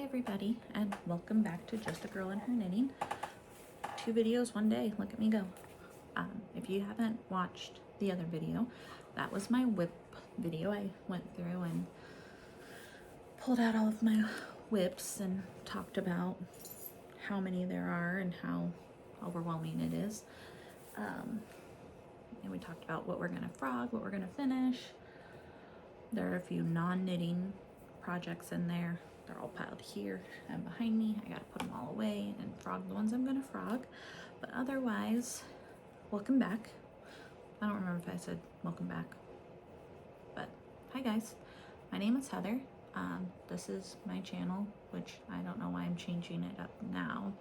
everybody, and welcome back to Just a Girl and Her Knitting. 2 videos one day, look at me go. If you haven't watched the other video, that was my whip video. I went through and pulled out all of my whips and talked about how many there are and how overwhelming it is. And we talked about what we're gonna frog, what we're gonna finish. There are a few non-knitting projects in there. They're all piled here and behind me. I gotta put them all away and frog the ones I'm gonna frog. But otherwise, welcome back. I don't remember if I said welcome back, but hi guys. My name is Heather. This is my channel, which I don't know why I'm changing it up now,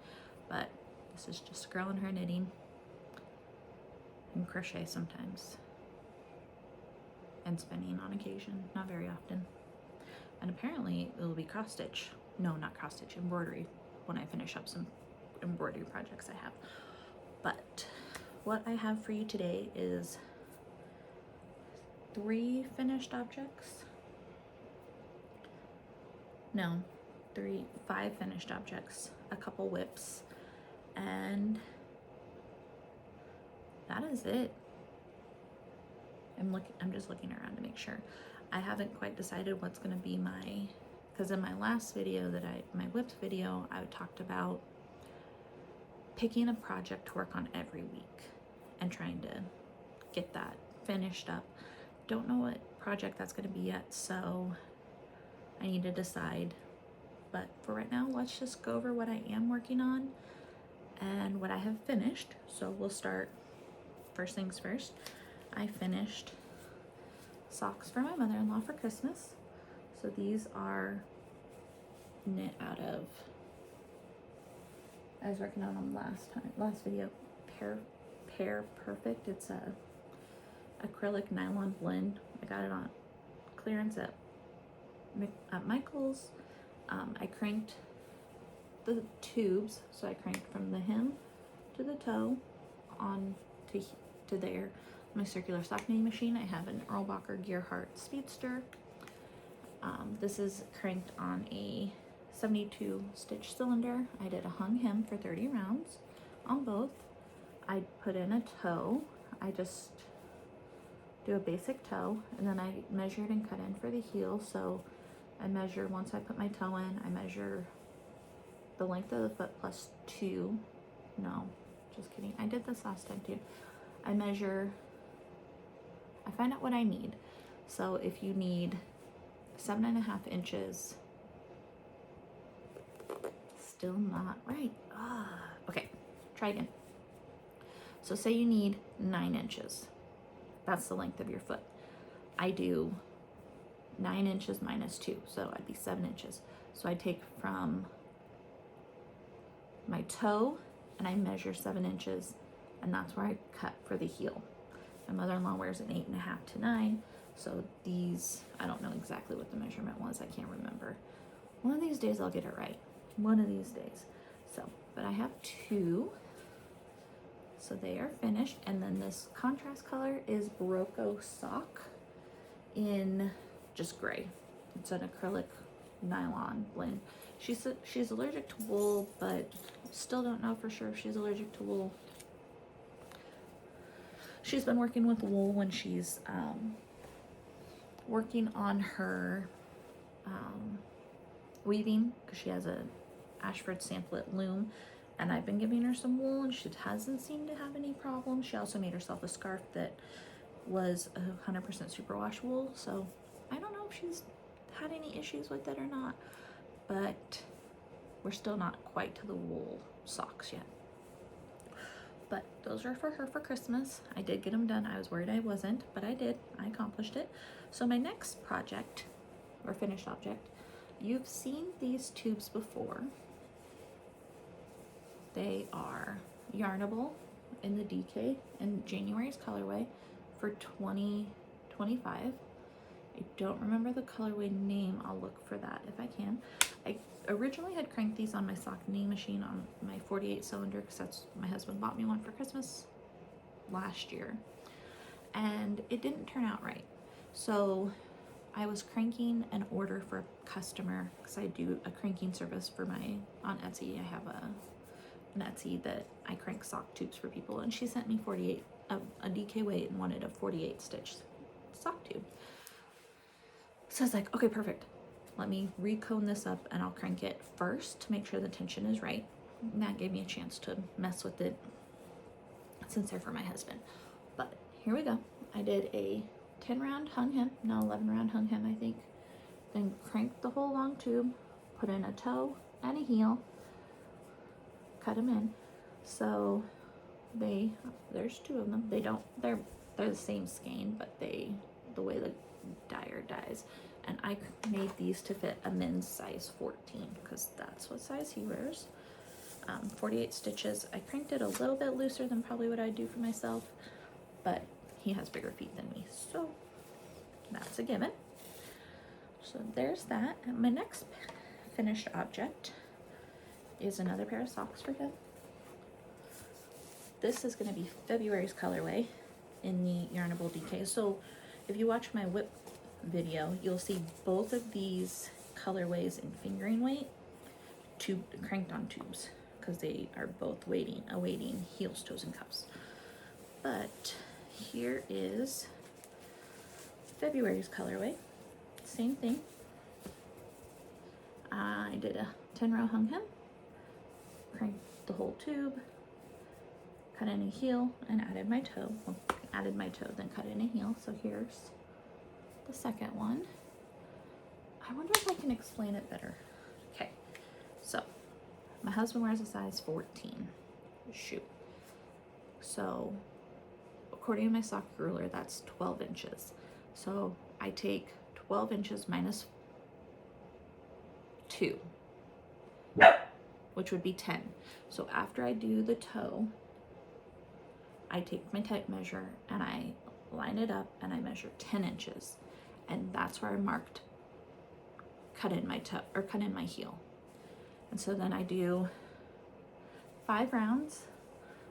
but this is Just a Girl and Her Knitting and crochet sometimes and spinning on occasion, not very often. And apparently it will be cross stitch. No, not cross stitch, embroidery when I finish up some embroidery projects I have. But what I have for you today is 3 finished objects. No, 5 finished objects, a couple whips, and that is it. I'm just looking around to make sure. I haven't quite decided what's going to be because in my last video my whips video, I talked about picking a project to work on every week and trying to get that finished up. Don't know what project that's going to be yet, so I need to decide. But for right now, let's just go over what I am working on and what I have finished. So we'll start first things first. I finished socks for my mother-in-law for Christmas. So these are knit out of, I was working on them last video, Pear Perfect. It's a acrylic nylon blend. I got it on clearance at Michael's. I cranked the tubes, so I cranked from the hem to the toe on to there. My circular sock knitting machine. I have an Erlbacher Gearhart Speedster. This is cranked on a 72 stitch cylinder. I did a hung hem for 30 rounds on both. I put in a toe. I just do a basic toe, and then I measured and cut in for the heel. So I measure, once I put my toe in, I measure the length of the foot plus 2. No, just kidding. I did this last time too. I find out what I need. So if you need 7.5 inches, still not right. Okay, try again. So say you need 9 inches. That's the length of your foot. I do 9 inches minus 2, so I'd be 7 inches. So I take from my toe and I measure 7 inches, and that's where I cut for the heel. My mother-in-law wears an 8.5 to 9, so these, I don't know exactly what the measurement was. I can't remember. One of these days I'll get it right. One of these days. So, but I have 2, so they are finished. And then this contrast color is Barocco sock in just gray. It's an acrylic nylon blend. She's allergic to wool, but still don't know for sure if she's allergic to wool. She's been working with wool when she's working on her weaving, because she has a Ashford samplet loom, and I've been giving her some wool and she hasn't seemed to have any problems. She also made herself a scarf that was 100% superwash wool, so I don't know if she's had any issues with it or not, but we're still not quite to the wool socks yet. But those are for her for Christmas. I did get them done. I was worried I wasn't, but I did. I accomplished it. So my next project, or finished object, you've seen these tubes before. They are yarnable in the DK in January's colorway for $20.25. I don't remember the colorway name. I'll look for that if I can. I originally had cranked these on my sock knitting machine on my 48 cylinder, because that's, my husband bought me one for Christmas last year, and it didn't turn out right. So I was cranking an order for a customer because I do a cranking service for on Etsy. I have an Etsy that I crank sock tubes for people, and she sent me 48 a DK weight and wanted a 48 stitch sock tube. So I was like, okay, perfect. Let me recone this up and I'll crank it first to make sure the tension is right. And that gave me a chance to mess with it since they're for my husband. But here we go. I did a 10 round hung hem, no 11 round hung hem I think. Then cranked the whole long tube, put in a toe and a heel, cut them in. So there's two of them. They're the same skein, but the way the dyer dies. And I made these to fit a men's size 14 because that's what size he wears. 48 stitches. I cranked it a little bit looser than probably what I'd do for myself, but he has bigger feet than me, so that's a given. So there's that. And my next finished object is another pair of socks for him. This is going to be February's colorway in the Yarnable DK. So if you watch my whip video, you'll see both of these colorways in fingering weight, cranked on tubes, because they are both awaiting heels, toes, and cuffs. But here is February's colorway. Same thing. I did a 10 row hung hem, cranked the whole tube, cut in a heel, and added my toe. Well, added my toe, then cut in a heel. So here's the second one. I wonder if I can explain it better. Okay, so my husband wears a size 14 shoe. So according to my sock ruler, that's 12 inches. So I take 12 inches minus 2, which would be 10. So after I do the toe, I take my tape measure and I line it up and I measure 10 inches. And that's where I marked cut in my toe, or cut in my heel. And so then I do 5 rounds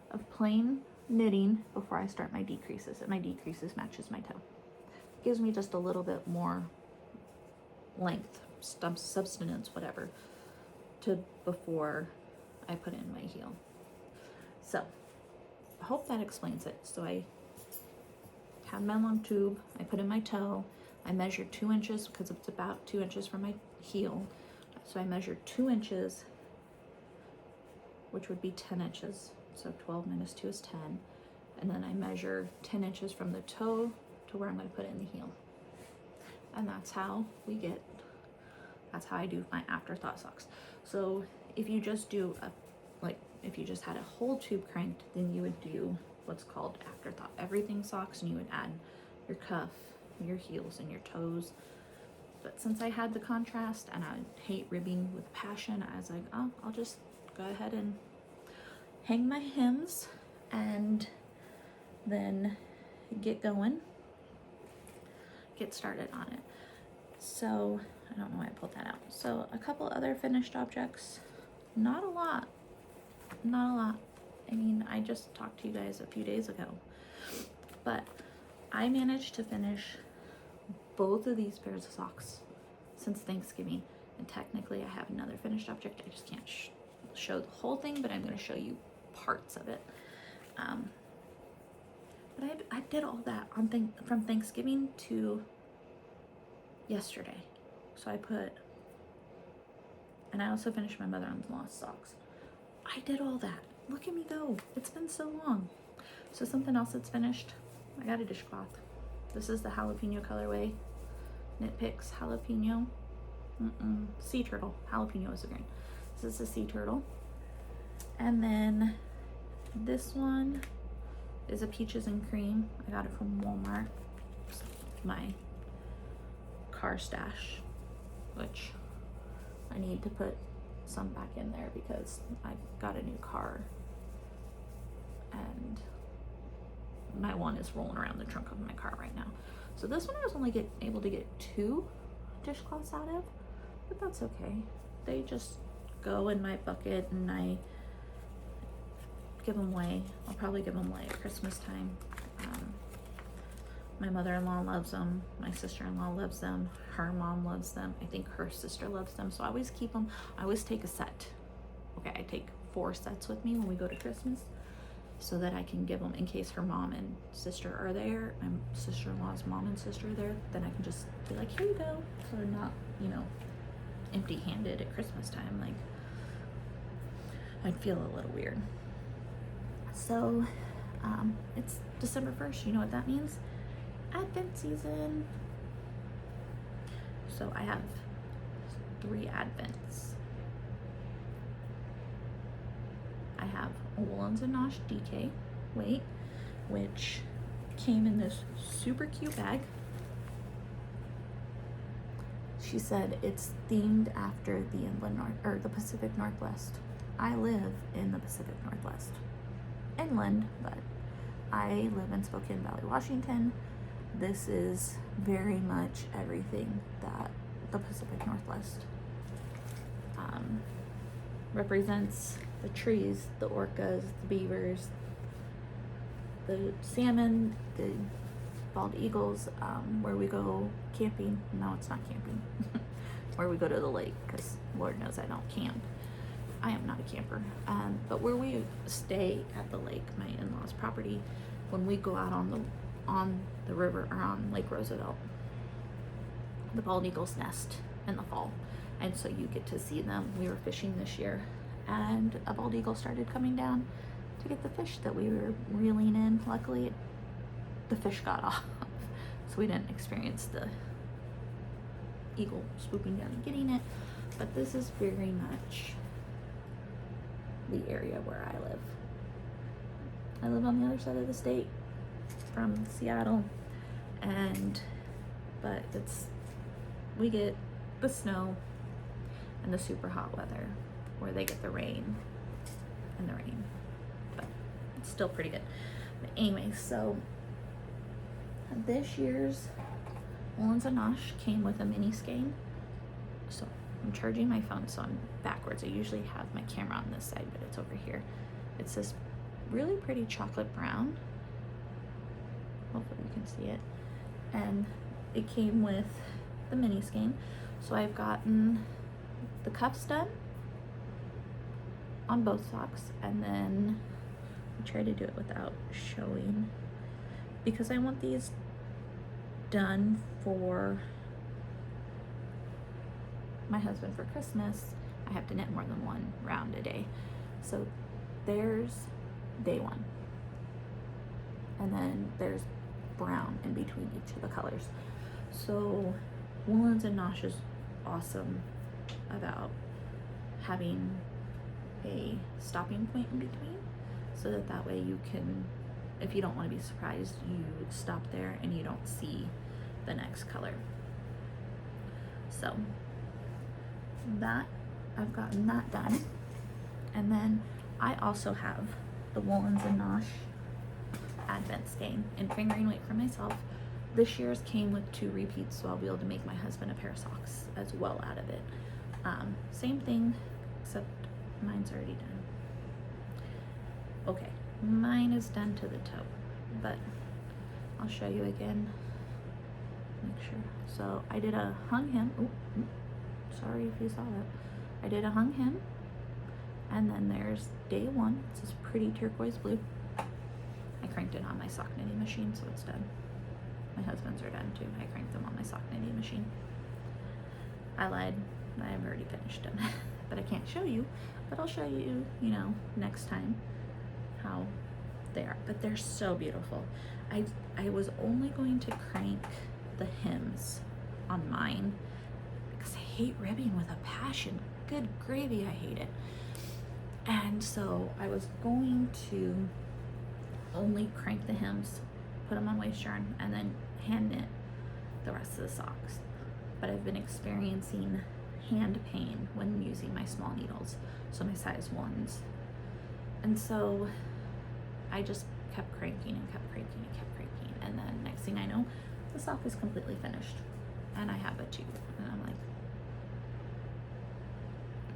of plain knitting before I start my decreases, and my decreases matches my toe. Gives me just a little bit more length, substance, whatever, before I put in my heel. So I hope that explains it. So I have my long tube, I put in my toe, I measure 2 inches because it's about 2 inches from my heel. So I measure 2 inches, which would be 10 inches. So 12 minus 2 is 10. And then I measure 10 inches from the toe to where I'm going to put in the heel. And that's how I do my afterthought socks. So if you just do if you just had a whole tube cranked, then you would do what's called afterthought everything socks, and you would add your cuff, your heels, and your toes. But since I had the contrast and I hate ribbing with passion, I was like, oh, I'll just go ahead and hang my hems and then get started on it. So I don't know why I pulled that out. So a couple other finished objects, not a lot. I mean, I just talked to you guys a few days ago, but I managed to finish both of these pairs of socks since Thanksgiving, and technically I have another finished object. I just can't show the whole thing, but I'm going to show you parts of it. But I did all that from Thanksgiving to yesterday. So and I also finished my mother-in-law's socks. I did all that. Look at me go. It's been so long. So something else that's finished, I got a dishcloth. This is the jalapeno colorway. Knit Picks jalapeno. Sea turtle. Jalapeno is the green. This is a sea turtle. And then this one is a peaches and cream. I got it from Walmart. It's my car stash, which I need to put some back in there because I got a new car and my one is rolling around the trunk of my car right now. So this one I was only able to get 2 dishcloths out of, but that's okay. They just go in my bucket and I give them away. I'll probably give them away at Christmas time. My mother-in-law loves them. My sister-in-law loves them. Her mom loves them. I think her sister loves them. So I always keep them. I always take a set. Okay, I take 4 sets with me when we go to Christmas so that I can give them in case her mom and sister are there. My sister-in-law's mom and sister are there. Then I can just be like, here you go. So they're not, you know, empty-handed at Christmas time. Like, I'd feel a little weird. So, it's December 1st. You know what that means? Advent season. So I have 3 Advents. I have a Woolens and Nosh DK weight, which came in this super cute bag. She said it's themed after the inland north, or the Pacific Northwest. I live in the Pacific Northwest. Inland, but I live in Spokane Valley, Washington. This is very much everything that the Pacific Northwest represents. The trees, the orcas, the beavers, the salmon, the bald eagles, where we go camping. No, it's not camping. Where we go to the lake, because Lord knows I don't camp. I am not a camper. But where we stay at the lake, my in-laws' property, when we go out on the river, or on Lake Roosevelt, the bald eagles nest in the fall, and so you get to see them. We were fishing this year, and a bald eagle started coming down to get the fish that we were reeling in. Luckily, the fish got off, so we didn't experience the eagle swooping down and getting it. But this is very much the area where I live. I live on the other side of the state from Seattle, but we get the snow and the super hot weather, where they get the rain, but it's still pretty good. But anyway, so this year's Woolens and Nosh came with a mini skein. So I'm charging my phone, so I'm backwards. I usually have my camera on this side, but it's over here. It's this really pretty chocolate brown. Hopefully you can see it. And it came with the mini skein. So I've gotten the cuffs done on both socks, and then I try to do it without showing, because I want these done for my husband for Christmas. I have to knit more than 1 round a day. So there's day 1, and then there's brown in between each of the colors. So Woolens and Nosh is awesome about having a stopping point in between, so that way you can, if you don't want to be surprised, you stop there and you don't see the next color. So that, I've gotten that done. And then I also have the Woolens and Nosh Advent skein in fingering weight for myself. This year's came with 2 repeats, so I'll be able to make my husband a pair of socks as well out of it. Same thing, except mine's already done. Okay, mine is done to the toe, but I'll show you again. Make sure. So I did a hung hem. Oh, sorry if you saw that. I did a hung hem, and then there's day 1. It's this pretty turquoise blue. I cranked it on my sock knitting machine, so it's done. My husband's are done too. I cranked them on my sock knitting machine. I lied. I've already finished them, but I can't show you. But I'll show you, you know, next time how they are. But they're so beautiful. I was only going to crank the hems on mine because I hate ribbing with a passion. Good gravy, I hate it. And so I was going to only crank the hems, put them on waist yarn, and then hand knit the rest of the socks. But I've been experiencing hand pain when using my small needles, so my size 1s. And so I just kept cranking and kept cranking and kept cranking. And then next thing I know, the sock is completely finished. And I have a tube. And I'm like,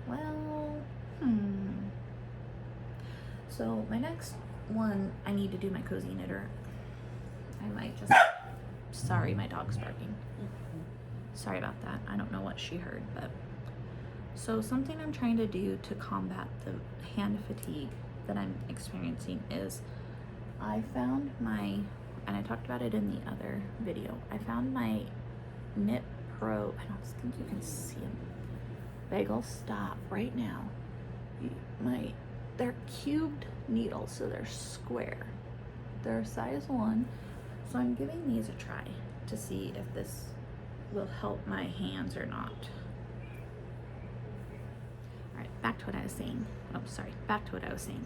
well, So my next one, I need to do my cozy knitter. I might just Sorry, my dog's barking. Sorry about that. I don't know what she heard, but so something I'm trying to do to combat the hand fatigue that I'm experiencing is I found my, and I talked about it in the other video, I found my Knit Pro, I don't think you can see them. Bagel, stop right now. They're cubed needles, so they're square. They're size 1, so I'm giving these a try to see if this will help my hands or not. All right, back to what I was saying. Oh, sorry, back to what I was saying.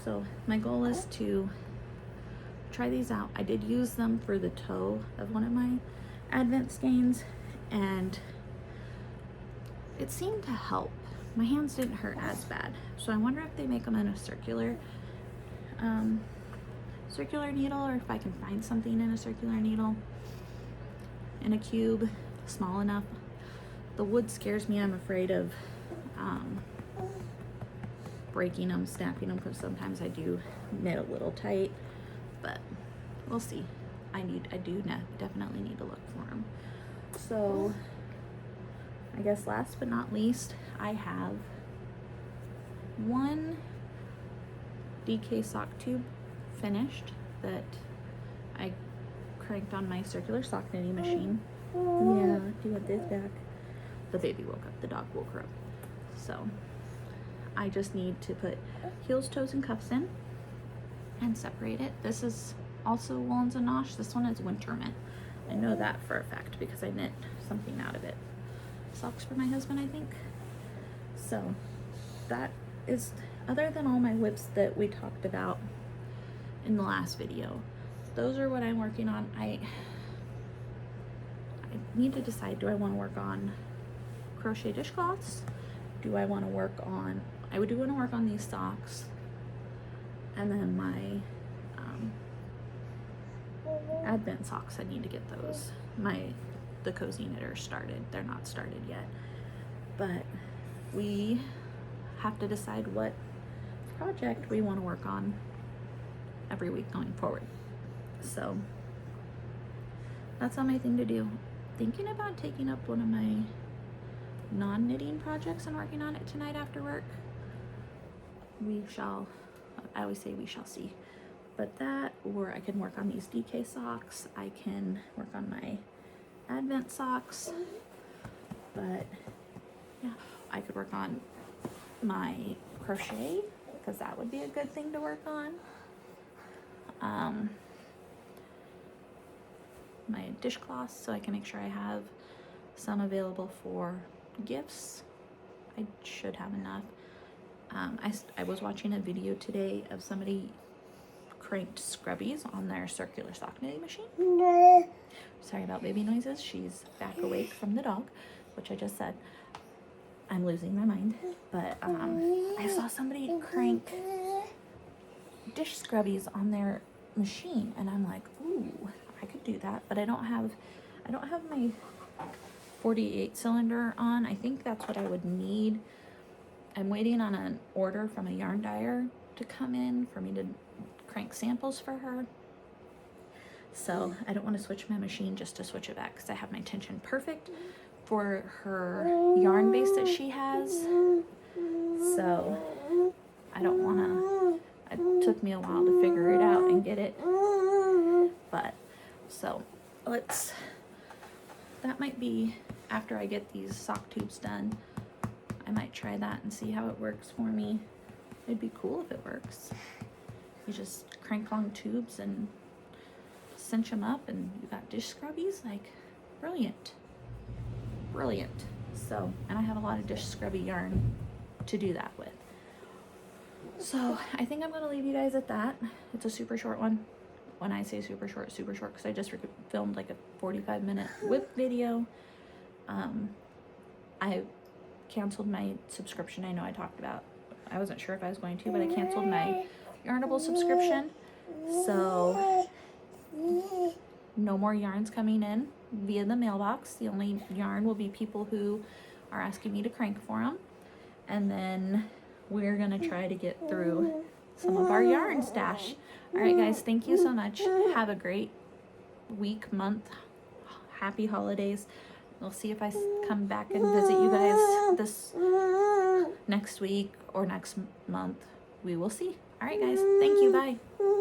So my goal is to try these out. I did use them for the toe of one of my advent skeins, and it seemed to help. My hands didn't hurt as bad. So I wonder if they make them in a circular needle, or if I can find something in a circular needle, in a cube, small enough. The wood scares me. I'm afraid of breaking them, snapping them, because sometimes I do knit a little tight, but we'll see. I definitely need to look for them. So I guess last but not least, I have one DK sock tube finished that I cranked on my circular sock knitting machine. Yeah, do you want this back? The baby woke up, the dog woke her up. So I just need to put heels, toes, and cuffs in and separate it. This is also Woolens and Nosh. This one is winter mint. I know that for a fact because I knit something out of it. Socks for my husband, I think. So that is, other than all my whips that we talked about in the last video, those are what I'm working on. I need to decide, do I want to work on crochet dishcloths? Do I want to work on, I do want to work on these socks, and then my advent socks, I need to get those. The cozy knitter started. They're not started yet, but we have to decide what project we want to work on every week going forward. So that's on my thing to do. Thinking about taking up one of my non-knitting projects and working on it tonight after work. I always say we shall see. But that, or I can work on these DK socks. I can work on my advent socks. But yeah, I could work on my crochet, because that would be a good thing to work on. My dishcloths, so I can make sure I have some available for gifts. I should have enough. I was watching a video today of somebody cranked scrubbies on their circular sock knitting machine. Sorry about baby noises. She's back awake from the dog, which I just said. I'm losing my mind. But I saw somebody crank dish scrubbies on their machine, and I'm like, ooh, I could do that. But I don't have my 48 cylinder on. I think that's what I would need. I'm waiting on an order from a yarn dyer to come in for me to crank samples for her. So I don't want to switch my machine just to switch it back, because I have my tension perfect for her yarn base that she has. So I don't want to, it took me a while to figure it out and get it. But so that might be after I get these sock tubes done. I might try that and see how it works for me. It'd be cool if it works. You just crank long tubes and cinch them up, and you got dish scrubbies. Like, brilliant. Brilliant. So, and I have a lot of dish scrubby yarn to do that with. So I think I'm going to leave you guys at that. It's a super short one. When I say super short, because I just filmed like a 45-minute whip video. I canceled my subscription. I know I talked about, I wasn't sure if I was going to, but I canceled my Yarnable subscription. So no more yarns coming in via the mailbox. The only yarn will be people who are asking me to crank for them. And then we're going to try to get through some of our yarn stash. All right, guys, thank you so much. Have a great week, month, happy holidays. We'll see if I come back and visit you guys this next week or next month. We will see. All right, guys. Thank you. Bye.